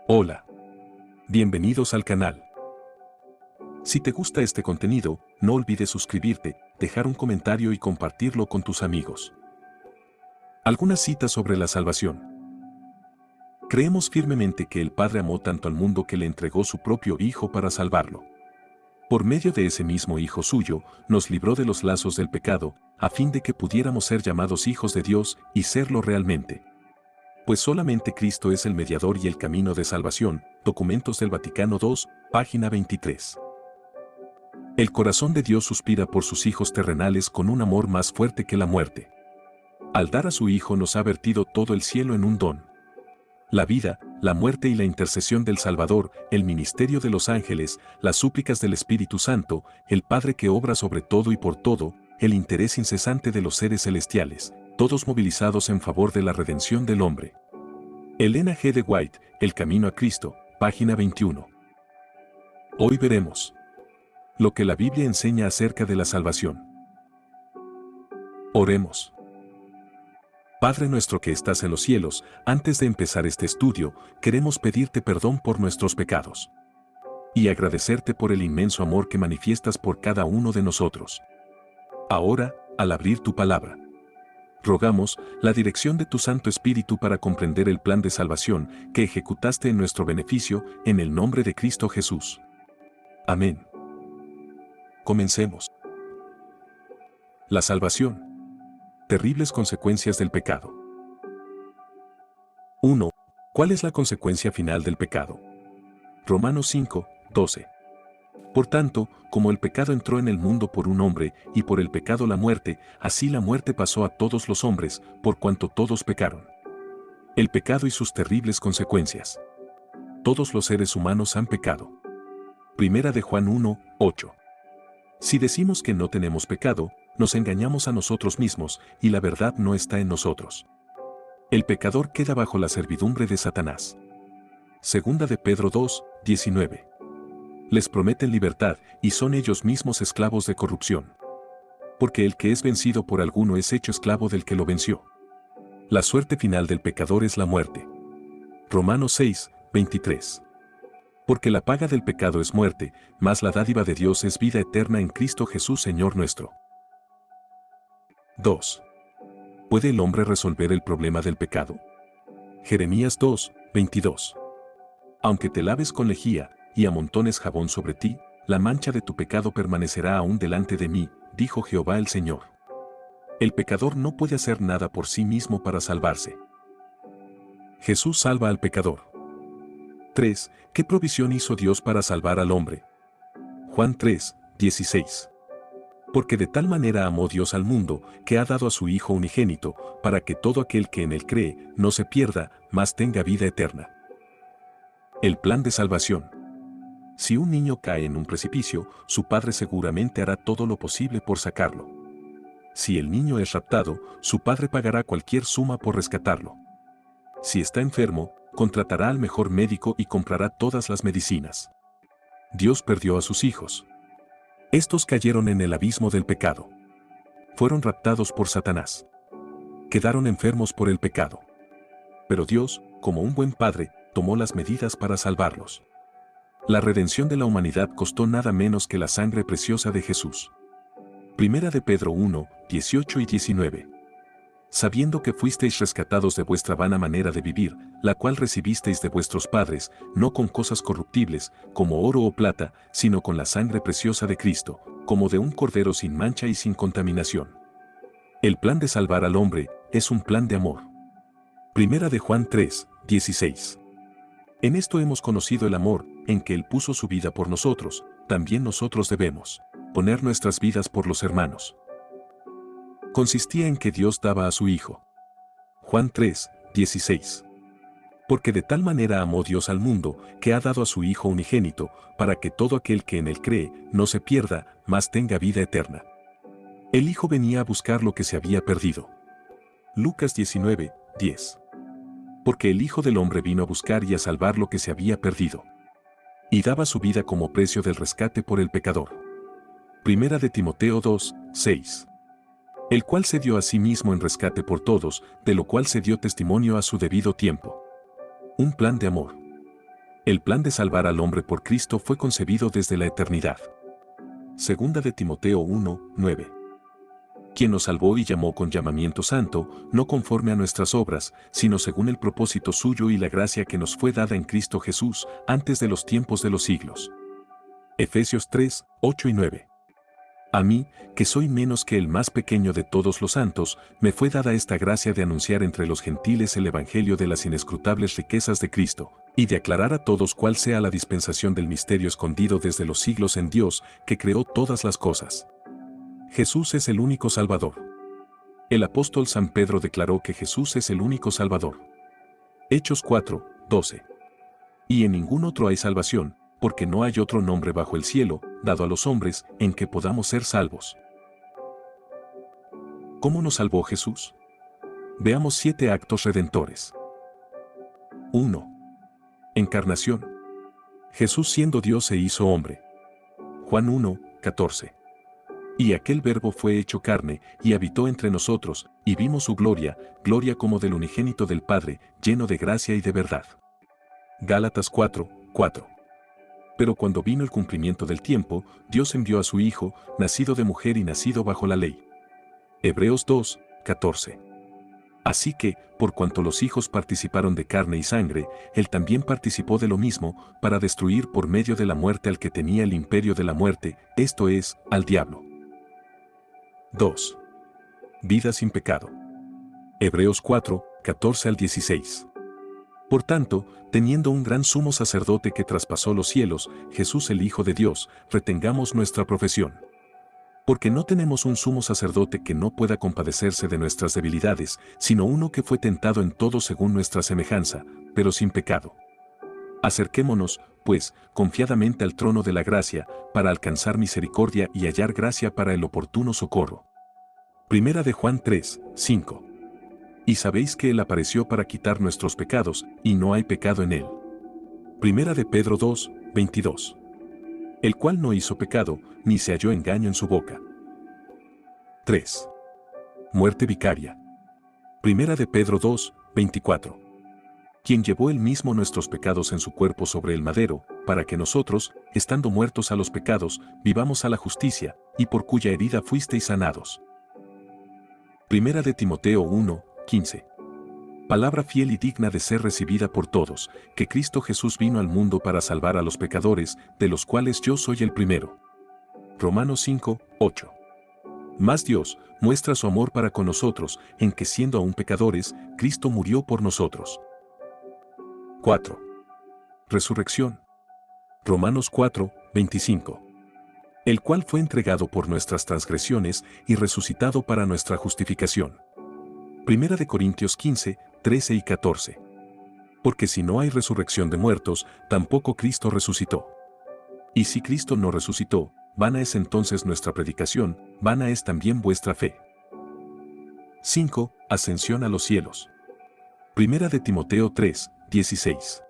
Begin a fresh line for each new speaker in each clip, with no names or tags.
Hola, bienvenidos al canal. Si te gusta este contenido, no olvides suscribirte, dejar un comentario y compartirlo con tus amigos. Algunas citas sobre la salvación. Creemos firmemente que el Padre amó tanto al mundo que le entregó su propio Hijo para salvarlo. Por medio de ese mismo Hijo suyo, nos libró de los lazos del pecado, a fin de que pudiéramos ser llamados hijos de Dios y serlo realmente. Pues solamente Cristo es el mediador y el camino de salvación. Documentos del Vaticano II, página 23. El corazón de Dios suspira por sus hijos terrenales con un amor más fuerte que la muerte. Al dar a su Hijo nos ha vertido todo el cielo en un don. La vida, la muerte y la intercesión del Salvador, el ministerio de los ángeles, las súplicas del Espíritu Santo, el Padre que obra sobre todo y por todo, el interés incesante de los seres celestiales, todos movilizados en favor de la redención del hombre. Elena G. de White, El camino a Cristo, página 21. Hoy veremos lo que la Biblia enseña acerca de la salvación. Oremos. Padre nuestro que estás en los cielos, antes de empezar este estudio, queremos pedirte perdón por nuestros pecados. Y agradecerte por el inmenso amor que manifiestas por cada uno de nosotros. Ahora, al abrir tu palabra, rogamos la dirección de tu Santo Espíritu para comprender el plan de salvación que ejecutaste en nuestro beneficio, en el nombre de Cristo Jesús. Amén. Comencemos. La salvación. Terribles consecuencias del pecado. 1. ¿Cuál es la consecuencia final del pecado? Romanos 5, 12. Por tanto, como el pecado entró en el mundo por un hombre, y por el pecado la muerte, así la muerte pasó a todos los hombres, por cuanto todos pecaron. El pecado y sus terribles consecuencias. Todos los seres humanos han pecado. Primera de Juan 1, 8. Si decimos que no tenemos pecado, nos engañamos a nosotros mismos, y la verdad no está en nosotros. El pecador queda bajo la servidumbre de Satanás. Segunda de Pedro 2, 19. Les prometen libertad, y son ellos mismos esclavos de corrupción. Porque el que es vencido por alguno es hecho esclavo del que lo venció. La suerte final del pecador es la muerte. Romanos 6, 23. Porque la paga del pecado es muerte, mas la dádiva de Dios es vida eterna en Cristo Jesús Señor nuestro. 2. ¿Puede el hombre resolver el problema del pecado? Jeremías 2, 22. Aunque te laves con lejía, y amontones jabón sobre ti, la mancha de tu pecado permanecerá aún delante de mí, dijo Jehová el Señor. El pecador no puede hacer nada por sí mismo para salvarse. Jesús salva al pecador. 3. ¿Qué provisión hizo Dios para salvar al hombre? Juan 3, 16. Porque de tal manera amó Dios al mundo, que ha dado a su Hijo unigénito, para que todo aquel que en él cree, no se pierda, mas tenga vida eterna. El plan de salvación. Si un niño cae en un precipicio, su padre seguramente hará todo lo posible por sacarlo. Si el niño es raptado, su padre pagará cualquier suma por rescatarlo. Si está enfermo, contratará al mejor médico y comprará todas las medicinas. Dios perdió a sus hijos. Estos cayeron en el abismo del pecado. Fueron raptados por Satanás. Quedaron enfermos por el pecado. Pero Dios, como un buen padre, tomó las medidas para salvarlos. La redención de la humanidad costó nada menos que la sangre preciosa de Jesús. Primera de Pedro 1, 18 y 19. Sabiendo que fuisteis rescatados de vuestra vana manera de vivir, la cual recibisteis de vuestros padres, no con cosas corruptibles, como oro o plata, sino con la sangre preciosa de Cristo, como de un cordero sin mancha y sin contaminación. El plan de salvar al hombre es un plan de amor. Primera de Juan 3, 16. En esto hemos conocido el amor, en que Él puso su vida por nosotros, también nosotros debemos poner nuestras vidas por los hermanos. Consistía en que Dios daba a su Hijo. Juan 3, 16. Porque de tal manera amó Dios al mundo, que ha dado a su Hijo unigénito, para que todo aquel que en él cree, no se pierda, mas tenga vida eterna. El Hijo venía a buscar lo que se había perdido. Lucas 19, 10. Porque el Hijo del Hombre vino a buscar y a salvar lo que se había perdido. Y daba su vida como precio del rescate por el pecador. Primera de Timoteo 2, 6. El cual se dio a sí mismo en rescate por todos, de lo cual se dio testimonio a su debido tiempo. Un plan de amor. El plan de salvar al hombre por Cristo fue concebido desde la eternidad. Segunda de Timoteo 1, 9. Quien nos salvó y llamó con llamamiento santo, no conforme a nuestras obras, sino según el propósito suyo y la gracia que nos fue dada en Cristo Jesús, antes de los tiempos de los siglos. Efesios 3, 8 y 9. A mí, que soy menos que el más pequeño de todos los santos, me fue dada esta gracia de anunciar entre los gentiles el evangelio de las inescrutables riquezas de Cristo, y de aclarar a todos cuál sea la dispensación del misterio escondido desde los siglos en Dios, que creó todas las cosas. Jesús es el único Salvador. El apóstol San Pedro declaró que Jesús es el único Salvador. Hechos 4, 12. Y en ningún otro hay salvación, porque no hay otro nombre bajo el cielo, dado a los hombres, en que podamos ser salvos. ¿Cómo nos salvó Jesús? Veamos 7 actos redentores. 1. Encarnación. Jesús siendo Dios se hizo hombre. Juan 1, 14. Y aquel Verbo fue hecho carne, y habitó entre nosotros, y vimos su gloria, gloria como del unigénito del Padre, lleno de gracia y de verdad. Gálatas 4, 4. Pero cuando vino el cumplimiento del tiempo, Dios envió a su Hijo, nacido de mujer y nacido bajo la ley. Hebreos 2, 14. Así que, por cuanto los hijos participaron de carne y sangre, Él también participó de lo mismo, para destruir por medio de la muerte al que tenía el imperio de la muerte, esto es, al diablo. 2. Vida sin pecado. Hebreos 4, 14 al 16. Por tanto, teniendo un gran sumo sacerdote que traspasó los cielos, Jesús el Hijo de Dios, retengamos nuestra profesión. Porque no tenemos un sumo sacerdote que no pueda compadecerse de nuestras debilidades, sino uno que fue tentado en todo según nuestra semejanza, pero sin pecado. Acerquémonos, pues, confiadamente al trono de la gracia, para alcanzar misericordia y hallar gracia para el oportuno socorro. Primera de Juan 3, 5. Y sabéis que Él apareció para quitar nuestros pecados, y no hay pecado en Él. Primera de Pedro 2, 22. El cual no hizo pecado, ni se halló engaño en su boca. 3. Muerte vicaria. Primera de Pedro 2, 24. Quien llevó él mismo nuestros pecados en su cuerpo sobre el madero, para que nosotros, estando muertos a los pecados, vivamos a la justicia, y por cuya herida fuisteis sanados. Primera de Timoteo 1, 15. Palabra fiel y digna de ser recibida por todos, que Cristo Jesús vino al mundo para salvar a los pecadores, de los cuales yo soy el primero. Romanos 5, 8. Mas Dios muestra su amor para con nosotros, en que siendo aún pecadores, Cristo murió por nosotros. 4. Resurrección. Romanos 4, 25. El cual fue entregado por nuestras transgresiones y resucitado para nuestra justificación. Primera de Corintios 15, 13 y 14. Porque si no hay resurrección de muertos, tampoco Cristo resucitó. Y si Cristo no resucitó, vana es entonces nuestra predicación, vana es también vuestra fe. 5. Ascensión a los cielos. Primera de Timoteo 3, 16.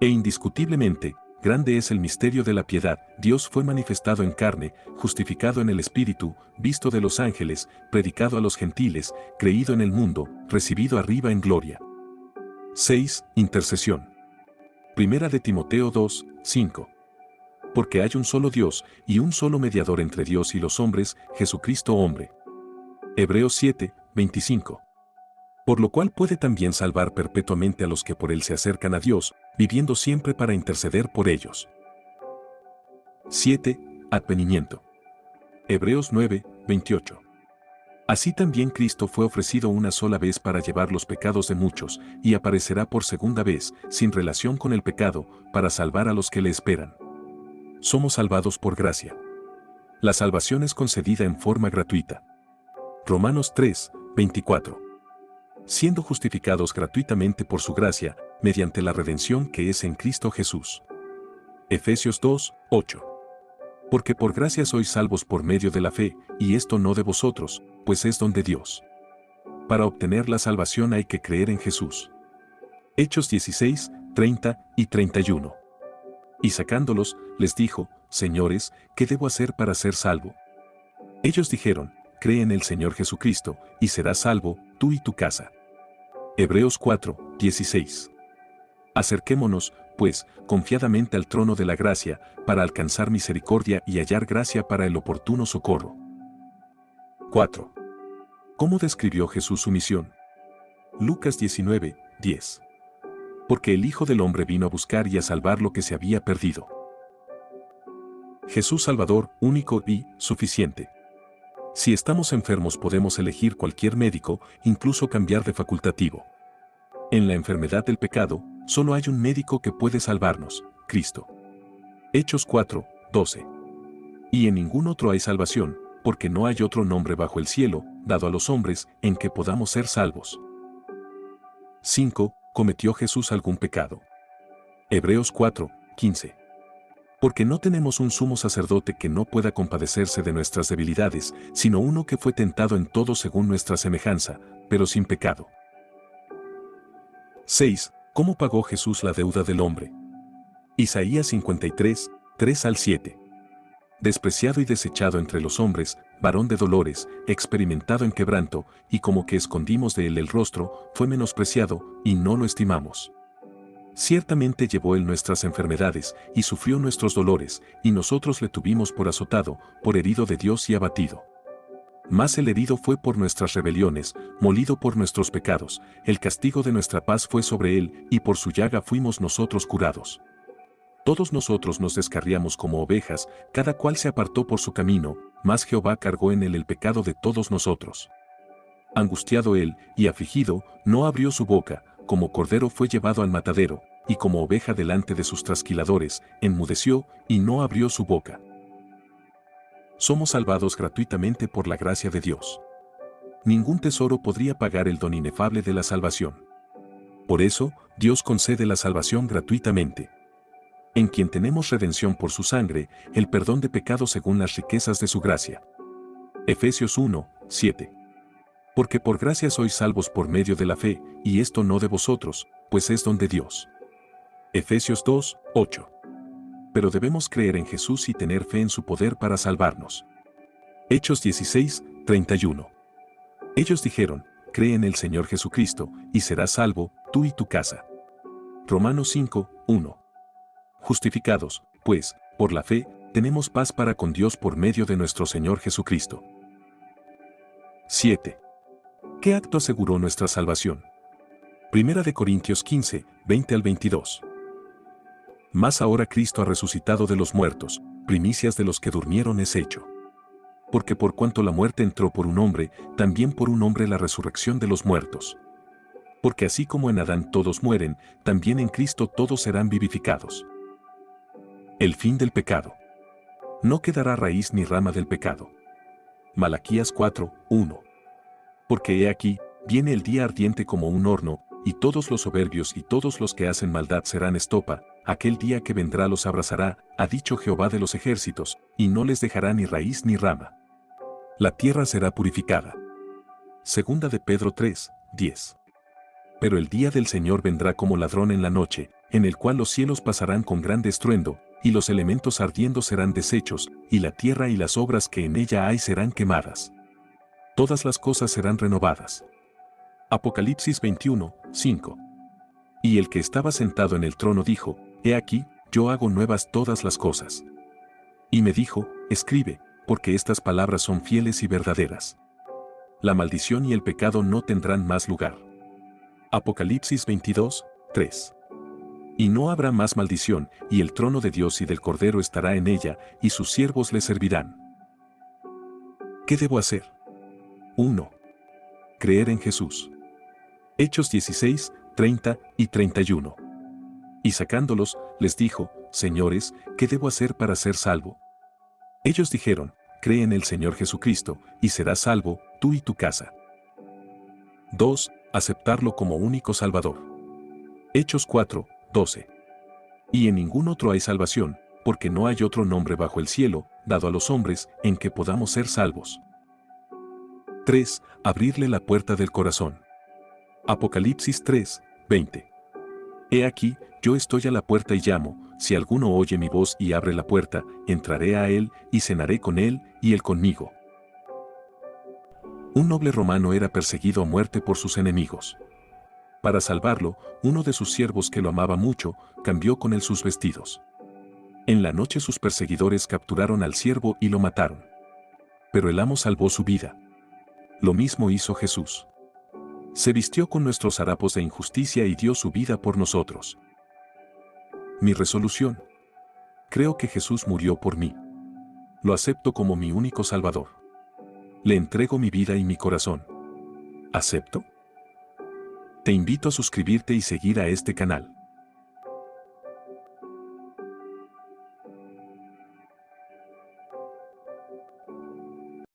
E indiscutiblemente, grande es el misterio de la piedad, Dios fue manifestado en carne, justificado en el Espíritu, visto de los ángeles, predicado a los gentiles, creído en el mundo, recibido arriba en gloria. 6. Intercesión. Primera de Timoteo 2, 5. Porque hay un solo Dios, y un solo mediador entre Dios y los hombres, Jesucristo hombre. Hebreos 7, 25. Por lo cual puede también salvar perpetuamente a los que por él se acercan a Dios, viviendo siempre para interceder por ellos. 7. Advenimiento. Hebreos 9, 28. Así también Cristo fue ofrecido una sola vez para llevar los pecados de muchos, y aparecerá por segunda vez, sin relación con el pecado, para salvar a los que le esperan. Somos salvados por gracia. La salvación es concedida en forma gratuita. Romanos 3, 24. Siendo justificados gratuitamente por su gracia, mediante la redención que es en Cristo Jesús. Efesios 2, 8. Porque por gracia sois salvos por medio de la fe, y esto no de vosotros, pues es don de Dios. Para obtener la salvación hay que creer en Jesús. Hechos 16, 30 y 31. Y sacándolos, les dijo, Señores, ¿qué debo hacer para ser salvo? Ellos dijeron, cree en el Señor Jesucristo, y serás salvo, tú y tu casa. Hebreos 4, 16. Acerquémonos, pues, confiadamente al trono de la gracia, para alcanzar misericordia y hallar gracia para el oportuno socorro. 4. ¿Cómo describió Jesús su misión? Lucas 19, 10. Porque el Hijo del Hombre vino a buscar y a salvar lo que se había perdido. Jesús Salvador, único y suficiente. Si estamos enfermos podemos elegir cualquier médico, incluso cambiar de facultativo. En la enfermedad del pecado, solo hay un médico que puede salvarnos, Cristo. Hechos 4, 12. Y en ningún otro hay salvación, porque no hay otro nombre bajo el cielo, dado a los hombres, en que podamos ser salvos. 5. ¿Cometió Jesús algún pecado? Hebreos 4, 15. Porque no tenemos un sumo sacerdote que no pueda compadecerse de nuestras debilidades, sino uno que fue tentado en todo según nuestra semejanza, pero sin pecado. 6. ¿Cómo pagó Jesús la deuda del hombre? Isaías 53, 3 al 7. Despreciado y desechado entre los hombres, varón de dolores, experimentado en quebranto, y como que escondimos de él el rostro, fue menospreciado, y no lo estimamos. Ciertamente llevó él nuestras enfermedades, y sufrió nuestros dolores, y nosotros le tuvimos por azotado, por herido de Dios y abatido. Mas el herido fue por nuestras rebeliones, molido por nuestros pecados, el castigo de nuestra paz fue sobre él, y por su llaga fuimos nosotros curados. Todos nosotros nos descarriamos como ovejas, cada cual se apartó por su camino, mas Jehová cargó en él el pecado de todos nosotros. Angustiado él, y afligido, no abrió su boca, como cordero fue llevado al matadero, y como oveja delante de sus trasquiladores, enmudeció, y no abrió su boca. Somos salvados gratuitamente por la gracia de Dios. Ningún tesoro podría pagar el don inefable de la salvación. Por eso, Dios concede la salvación gratuitamente. En quien tenemos redención por su sangre, el perdón de pecados según las riquezas de su gracia. Efesios 1, 7. Porque por gracia sois salvos por medio de la fe, y esto no de vosotros, pues es don de Dios. Efesios 2, 8. Pero debemos creer en Jesús y tener fe en su poder para salvarnos. Hechos 16, 31. Ellos dijeron, cree en el Señor Jesucristo, y serás salvo, tú y tu casa. Romanos 5, 1. Justificados, pues, por la fe, tenemos paz para con Dios por medio de nuestro Señor Jesucristo. 7. ¿Qué acto aseguró nuestra salvación? Primera de Corintios 15, 20 al 22. Mas ahora Cristo ha resucitado de los muertos, primicias de los que durmieron es hecho. Porque por cuanto la muerte entró por un hombre, también por un hombre la resurrección de los muertos. Porque así como en Adán todos mueren, también en Cristo todos serán vivificados. El fin del pecado. No quedará raíz ni rama del pecado. Malaquías 4, 1. Porque he aquí, viene el día ardiente como un horno, y todos los soberbios y todos los que hacen maldad serán estopa, aquel día que vendrá los abrazará, ha dicho Jehová de los ejércitos, y no les dejará ni raíz ni rama. La tierra será purificada. Segunda de Pedro 3, 10. Pero el día del Señor vendrá como ladrón en la noche, en el cual los cielos pasarán con grande estruendo, y los elementos ardiendo serán deshechos, y la tierra y las obras que en ella hay serán quemadas. Todas las cosas serán renovadas. Apocalipsis 21, 5. Y el que estaba sentado en el trono dijo, he aquí, yo hago nuevas todas las cosas. Y me dijo, escribe, porque estas palabras son fieles y verdaderas. La maldición y el pecado no tendrán más lugar. Apocalipsis 22, 3. Y no habrá más maldición, y el trono de Dios y del Cordero estará en ella, y sus siervos le servirán. ¿Qué debo hacer? 1. Creer en Jesús. Hechos 16, 30 y 31. Y sacándolos, les dijo, Señores, ¿qué debo hacer para ser salvo? Ellos dijeron, cree en el Señor Jesucristo, y serás salvo, tú y tu casa. 2. Aceptarlo como único Salvador. Hechos 4, 12. Y en ningún otro hay salvación, porque no hay otro nombre bajo el cielo, dado a los hombres, en que podamos ser salvos. 3. Abrirle la puerta del corazón. Apocalipsis 3, 20. He aquí, yo estoy a la puerta y llamo, si alguno oye mi voz y abre la puerta, entraré a él, y cenaré con él, y él conmigo. Un noble romano era perseguido a muerte por sus enemigos. Para salvarlo, uno de sus siervos que lo amaba mucho, cambió con él sus vestidos. En la noche sus perseguidores capturaron al siervo y lo mataron. Pero el amo salvó su vida. Lo mismo hizo Jesús. Se vistió con nuestros harapos de injusticia y dio su vida por nosotros. Mi resolución. Creo que Jesús murió por mí. Lo acepto como mi único Salvador. Le entrego mi vida y mi corazón. ¿Acepto? Te invito a suscribirte y seguir a este canal.